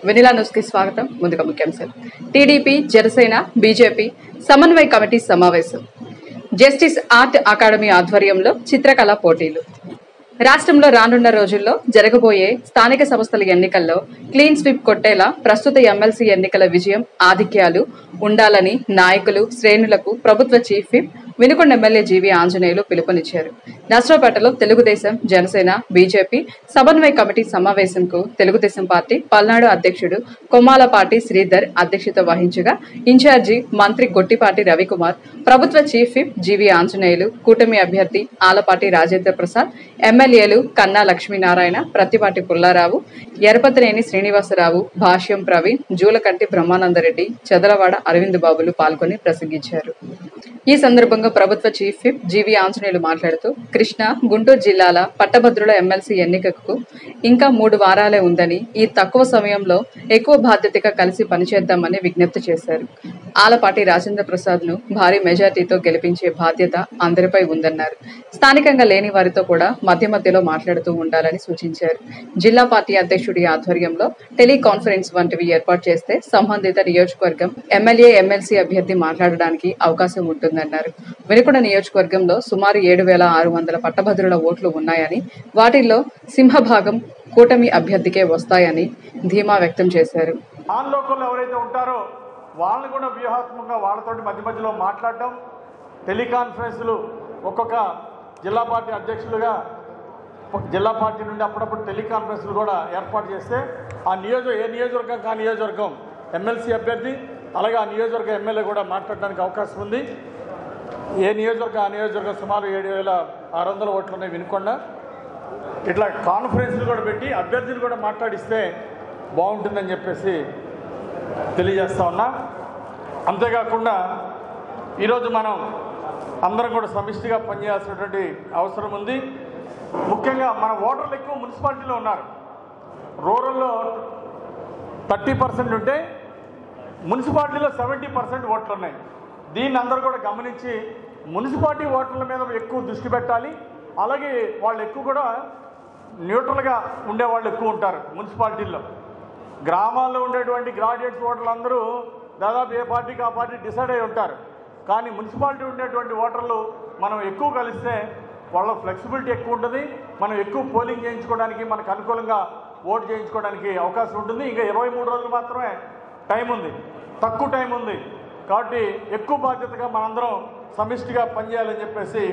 Vanilla news కి స్వాగతం. ముందుగా ముఖ్యాంశాలు. టీడీపీ, జనసేన, బీజేపీ సమన్వయ కమిటీ సమావేశం. జస్టిస్ ఆర్ట్ అకాడమీ ఆధ్వర్యంలో చిత్రకళ పోటీలు. రాష్ట్రంలో రానున్న రోజుల్లో జరగబోయే స్థానిక సంస్థల ఎన్నికల్లో క్లీన్ స్వీప్ కొట్టేలా ప్రస్తుత ఎమ్మెల్సీ ఎన్నికల విజయం ఆధిక్యాలు ఉండాలని నాయకులు, శ్రేణులకు ప్రభుత్వ chief whip Vinukonda MLA GV Anjaneyulu పిలుపునిచ్చారు. నర్సరావుపేటలో తెలుగుదేశం, జనసేన, బీజేపీ సమన్వయ కమిటీ సమావేశంకు తెలుగుదేశం పార్టీ పల్నాడు అధ్యక్షుడు కొమ్మాలపాటి శ్రీధర్ అధ్యక్షత వహించగా ఇన్ఛార్జి మంత్రి గొట్టిపాటి రవికుమార్, ప్రభుత్వ చీఫ్ విప్ జీవీ ఆంజనేయులు, కూటమి అభ్యర్థి ఆలపాటి రాజేంద్ర ప్రసాద్, ఎమ్మెల్యేలు కన్నా లక్ష్మీనారాయణ, ప్రత్తిపాటి పుల్లారావు, ఎరపతినేని శ్రీనివాసరావు, భాష్యం ప్రవీణ్, జూలకంటి బ్రహ్మానందరెడ్డి, చదలవాడ అరవింద్ బాబులు పాల్గొని ప్రసంగించారు. ఈ సందర్భంగా ప్రభుత్వ చీఫ్ విప్ జీవీ ఆంజనేయులు మాట్లాడుతూ కృష్ణా, గుంటూరు జిల్లాల పట్టభద్రుల ఎమ్మెల్సీ ఎన్నికకు ఇంకా 3 వారాలే ఉందని, ఈ తక్కువ సమయంలో ఎక్కువ బాధ్యతగా కలిసి పనిచేద్దామని విజ్ఞప్తి చేశారు. ఆలపాటి రాజేంద్ర ప్రసాద్ ను భారీ మెజార్టీతో గెలిపించే బాధ్యత అందరిపై ఉందన్నారు. స్థానికంగా లేని వారితో కూడా మధ్య మధ్యలో మాట్లాడుతూ ఉండాలని సూచించారు. జిల్లా పార్టీ అధ్యక్షుడి ఆధ్వర్యంలో టెలికాన్ఫరెన్స్ వంటివి ఏర్పాటు చేస్తే సంబంధిత నియోజకవర్గం ఎమ్మెల్యే, ఎమ్మెల్సీ అభ్యర్థి మాట్లాడడానికి అవకాశం ఉంటుందన్నారు. వినుకొండ నియోజకవర్గంలో సుమారు 7,600 పట్టభద్రుల ఓట్లు ఉన్నాయని, వాటిల్లో సింహభాగం కూటమి అభ్యర్థికే వస్తాయని ధీమా వ్యక్తం చేశారు. ఎవరైతే ఉంటారో వాళ్ళని కూడా వ్యూహాత్మకంగా వాళ్ళతో మధ్య మధ్యలో మాట్లాడటం, టెలికాన్ఫరెన్స్లు ఒక్కొక్క జిల్లా పార్టీ అధ్యక్షులుగా జిల్లా పార్టీ నుండి అప్పుడప్పుడు టెలికాన్ఫరెన్స్లు కూడా ఏర్పాటు చేస్తే ఏ నియోజకవర్గం ఆ నియోజకవర్గం ఎమ్మెల్సీ అభ్యర్థి, అలాగే ఆ నియోజకవర్గ ఎమ్మెల్యే కూడా మాట్లాడడానికి అవకాశం ఉంది. ఏ నియోజకవర్గం ఆ నియోజకవర్గం సుమారు 7,600 ఓట్లు ఉన్నాయి వినుకొండ. ఇట్లా కాన్ఫరెన్స్లు కూడా పెట్టి అభ్యర్థిని కూడా మాట్లాడిస్తే బాగుంటుందని చెప్పేసి తెలియజేస్తా ఉన్నా. అంతేకాకుండా ఈరోజు మనం అందరం కూడా సమిష్టిగా పనిచేయాల్సినటువంటి అవసరం ఉంది. ముఖ్యంగా మన ఓటర్లు ఎక్కువ మున్సిపాలిటీలో ఉన్నారు. రూరల్లో 30% ఉంటే మున్సిపాలిటీలో 70% ఓట్లు ఉన్నాయి. దీన్ని అందరూ కూడా గమనించి మున్సిపాలిటీ ఓటర్ల మీద ఎక్కువ దృష్టి పెట్టాలి. అలాగే వాళ్ళు ఎక్కువ కూడా న్యూట్రల్గా ఉండేవాళ్ళు ఎక్కువ ఉంటారు మున్సిపాలిటీల్లో. గ్రామాల్లో ఉండేటువంటి గ్రాడ్యుయేట్స్ ఓటర్లు అందరూ దాదాపు ఏ పార్టీకి ఆ పార్టీ డిసైడ్ అయి ఉంటారు. కానీ మున్సిపాలిటీ ఉండేటువంటి ఓటర్లు మనం ఎక్కువ కలిస్తే వాళ్ళ ఫ్లెక్సిబిలిటీ ఎక్కువ ఉంటుంది. మనం ఎక్కువ పోలింగ్ చేయించుకోవడానికి, మనకు అనుకూలంగా ఓటు చేయించుకోవడానికి అవకాశం ఉంటుంది. ఇంకా 23 రోజులు మాత్రమే టైం ఉంది, తక్కువ టైం ఉంది. కాబట్టి ఎక్కువ బాధ్యతగా మనందరం సమిష్టిగా పనిచేయాలని చెప్పేసి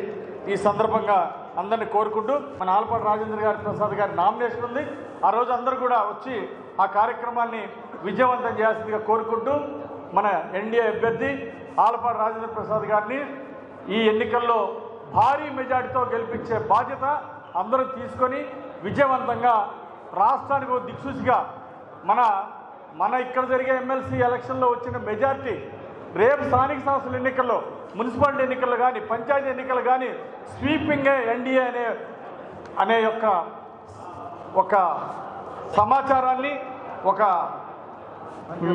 ఈ సందర్భంగా అందరినీ కోరుకుంటూ, మన ఆలపాటి రాజేంద్ర ప్రసాద్ గారి నామినేషన్ ఉంది. ఆ రోజు అందరూ కూడా వచ్చి ఆ కార్యక్రమాన్ని విజయవంతం చేయాల్సిందిగా కోరుకుంటూ, మన ఎన్డీఏ అభ్యర్థి ఆలపాటి రాజేంద్ర ప్రసాద్ గారిని ఈ ఎన్నికల్లో భారీ మెజార్టీతో గెలిపించే బాధ్యత అందరూ తీసుకొని విజయవంతంగా రాష్ట్రానికి దిక్సూచిగా మన ఇక్కడ జరిగే ఎమ్మెల్సీ ఎలక్షన్లో వచ్చిన మెజార్టీ రేపు స్థానిక సంస్థల ఎన్నికల్లో, మున్సిపాలిటీ ఎన్నికల్లో కానీ, పంచాయతీ ఎన్నికలు కానీ స్వీపింగే ఎన్డీఏ అనే ఒక సమాచారాన్ని, ఒక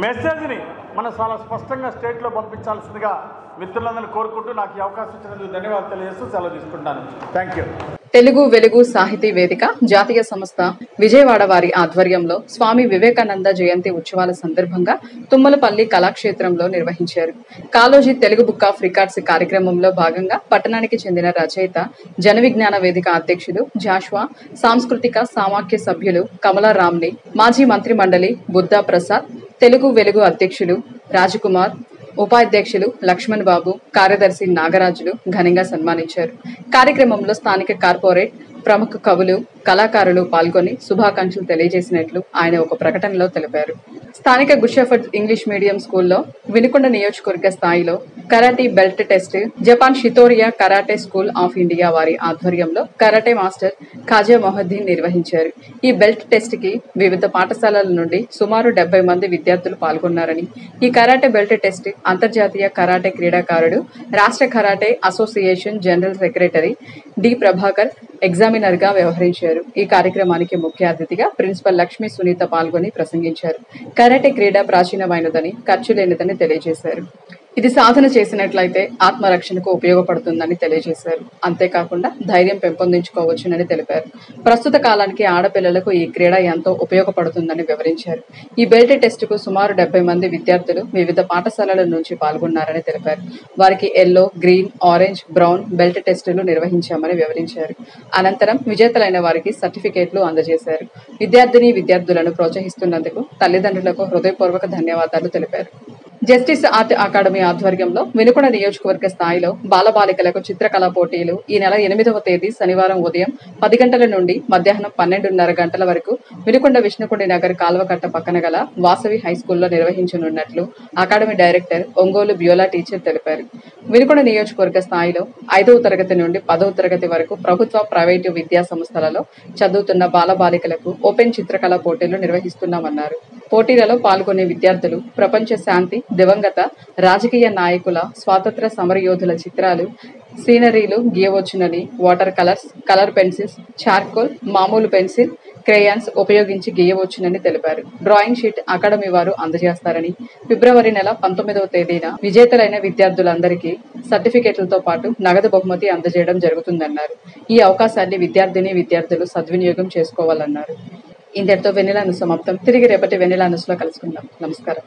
మెసేజ్ని మనం చాలా స్పష్టంగా స్టేట్లో పంపించాల్సిందిగా మిత్రులందరినీ కోరుకుంటూ నాకు ఈ అవకాశం ఇచ్చినందుకు ధన్యవాదాలు తెలియజేస్తూ సెలవు తీసుకుంటాను. Thank you. తెలుగు వెలుగు సాహితీ వేదిక జాతీయ సంస్థ విజయవాడ వారి ఆధ్వర్యంలో స్వామి వివేకానంద జయంతి ఉత్సవాల సందర్భంగా తుమ్మలపల్లి కళాక్షేత్రంలో నిర్వహించారు. Kaloji Telugu book of records కార్యక్రమంలో భాగంగా పట్టణానికి చెందిన రచయిత, జన విజ్ఞాన వేదిక అధ్యక్షులు జాష్వా, సాంస్కృతిక సామాఖ్య సభ్యులు కమలారాంని, మాజీ మంత్రి మండలి బుద్ధా ప్రసాద్, తెలుగు వెలుగు అధ్యక్షులు రాజకుమార్, ఉపాధ్యక్షులు లక్ష్మణ్ బాబు, కార్యదర్శి నాగరాజులు ఘనంగా సన్మానించారు. కార్యక్రమంలో స్థానిక కార్పొరేట్, ప్రముఖ కవులు, కళాకారులు పాల్గొని శుభాకాంక్షలు తెలియజేసినట్లు ఆయన ఒక ప్రకటనలో తెలిపారు. స్థానిక గుడ్ ఇంగ్లీష్ మీడియం స్కూల్లో వినుకొండ నియోజకవర్గ స్థాయిలో karate belt test Japan Shitoryu karate school of India వారి ఆధ్వర్యంలో కరాటే మాస్టర్ ఖాజా మొహద్దీన్ నిర్వహించారు. ఈ బెల్ట్ టెస్ట్ కి వివిధ పాఠశాలల నుండి సుమారు 70 మంది విద్యార్థులు పాల్గొన్నారని, ఈ కరాటే బెల్ట్ టెస్ట్ అంతర్జాతీయ కరాటే క్రీడాకారుడు, రాష్ట్ర karate association general secretary D Prabhakar examiner గా వ్యవహరించారు. ఈ కార్యక్రమానికి ముఖ్య అతిథిగా ప్రిన్సిపల్ లక్ష్మీ సునీత పాల్గొని ప్రసంగించారు. కరాటే క్రీడ ప్రాచీనమైనదని, ఖర్చు లేనిదని తెలియజేశారు. ఇది సాధన చేసినట్లయితే ఆత్మరక్షణకు ఉపయోగపడుతుందని తెలియజేశారు. అంతేకాకుండా ధైర్యం పెంపొందించుకోవచ్చునని తెలిపారు. ప్రస్తుత కాలానికి ఆడపిల్లలకు ఈ క్రీడ ఎంతో ఉపయోగపడుతుందని వివరించారు. ఈ బెల్ట్ టెస్టుకు సుమారు 70 మంది విద్యార్థులు వివిధ పాఠశాలల నుంచి పాల్గొన్నారని తెలిపారు. వారికి yellow, green, orange, brown belt టెస్టులు నిర్వహించామని వివరించారు. అనంతరం విజేతలైన వారికి సర్టిఫికేట్లు అందజేశారు. విద్యార్థులను ప్రోత్సహిస్తున్నందుకు తల్లిదండ్రులకు హృదయపూర్వక ధన్యవాదాలు తెలిపారు. జస్టిస్ ఆర్ట్ అకాడమీ ఆధ్వర్యంలో వినుకొండ నియోజకవర్గ స్థాయిలో బాలబాలికలకు చిత్రకళా పోటీలు ఈ నెల 8వ తేదీ శనివారం ఉదయం 10 గంటల నుండి మధ్యాహ్నం 12:30 గంటల వరకు వినుకొండ విష్ణుకుండి నగర్ కాల్వకట్ట పక్కన గల వాసవి హైస్కూల్లో నిర్వహించనున్నట్లు అకాడమీ డైరెక్టర్ ఒంగోలు బ్యోలా టీచర్ తెలిపారు. వినుకొండ నియోజకవర్గ స్థాయిలో 5వ తరగతి నుండి 10వ తరగతి వరకు ప్రభుత్వ, ప్రైవేటు విద్యా సంస్థలలో చదువుతున్న బాలబాలికలకు ఓపెన్ చిత్రకళా పోటీలు నిర్వహిస్తున్నామన్నారు. పోటీలలో పాల్గొనే విద్యార్థులు ప్రపంచ శాంతి, దివంగత రాజకీయ నాయకుల, స్వాతంత్ర సమరయోధుల చిత్రాలు, సీనరీలు గీయవచ్చునని, water colours, colour pencils, charcoal, మామూలు పెన్సిల్, క్రేయాన్స్ ఉపయోగించి గీయవచ్చునని తెలిపారు. డ్రాయింగ్ షీట్ అకాడమీ వారు అందజేస్తారని, ఫిబ్రవరి నెల 19వ తేదీన విజేతలైన విద్యార్థులందరికీ సర్టిఫికేట్లతో పాటు నగదు బహుమతి అందజేయడం జరుగుతుందన్నారు. ఈ అవకాశాన్ని విద్యార్థులు సద్వినియోగం చేసుకోవాలన్నారు. ఇంతటితో వెన్నెల న్యూస్ సమాప్తం. తిరిగి రేపటి వెన్నెల న్యూస్ లో కలుసుకుందాం. నమస్కారం.